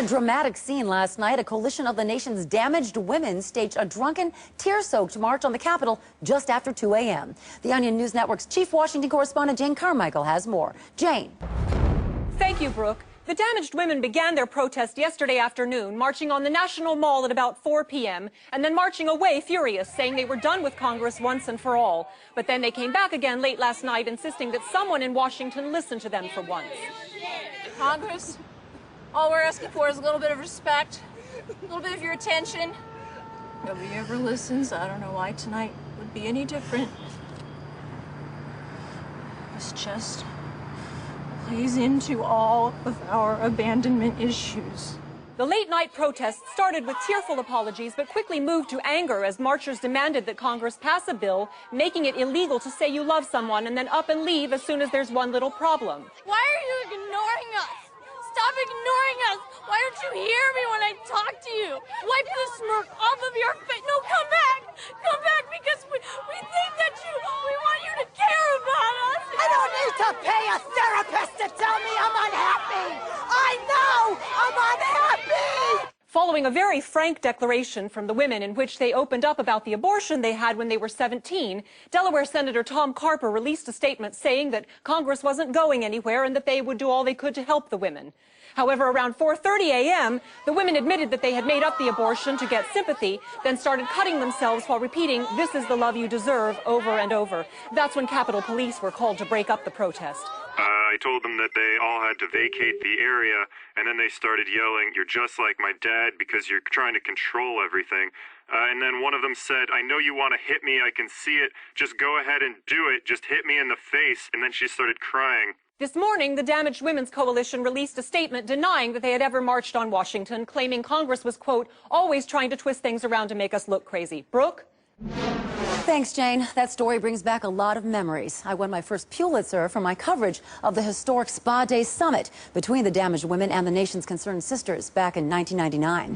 a dramatic scene last night, a coalition of the nation's damaged women staged a drunken, tear-soaked march on the Capitol just after 2 a.m. The Onion News Network's chief Washington correspondent Jane Carmichael has more. Jane. Thank you, Brooke. The damaged women began their protest yesterday afternoon, marching on the National Mall at about 4 p.m., and then marching away furious, saying they were done with Congress once and for all. But then they came back again late last night, insisting that someone in Washington listen to them for once. Congress, all we're asking for is a little bit of respect, a little bit of your attention. Nobody ever listens. I don't know why tonight would be any different. This just plays into all of our abandonment issues. The late-night protests started with tearful apologies, but quickly moved to anger as marchers demanded that Congress pass a bill making it illegal to say you love someone and then up and leave as soon as there's one little problem. Why are you ignoring us? Stop ignoring us! Why don't you hear me when I talk to you? Wipe the smirk off of your face. No, come back! Come back, because we think that we want you to care about us! I don't need to pay a therapist to tell me I'm unhappy! I know I'm unhappy! Following a very frank declaration from the women in which they opened up about the abortion they had when they were 17, Delaware Senator Tom Carper released a statement saying that Congress wasn't going anywhere and that they would do all they could to help the women. However, around 4:30 a.m., the women admitted that they had made up the abortion to get sympathy, then started cutting themselves while repeating, "This is the love you deserve," over and over. That's when Capitol Police were called to break up the protest. I told them that they all had to vacate the area, and then they started yelling, "You're just like my dad because you're trying to control everything." And then one of them said, "I know you want to hit me, I can see it. Just go ahead and do it. Just hit me in the face." And then she started crying. This morning, the Damaged Women's Coalition released a statement denying that they had ever marched on Washington, claiming Congress was, quote, always trying to twist things around to make us look crazy. Brooke? Thanks, Jane. That story brings back a lot of memories. I won my first Pulitzer for my coverage of the historic Spa Day Summit between the damaged women and the nation's concerned sisters back in 1999.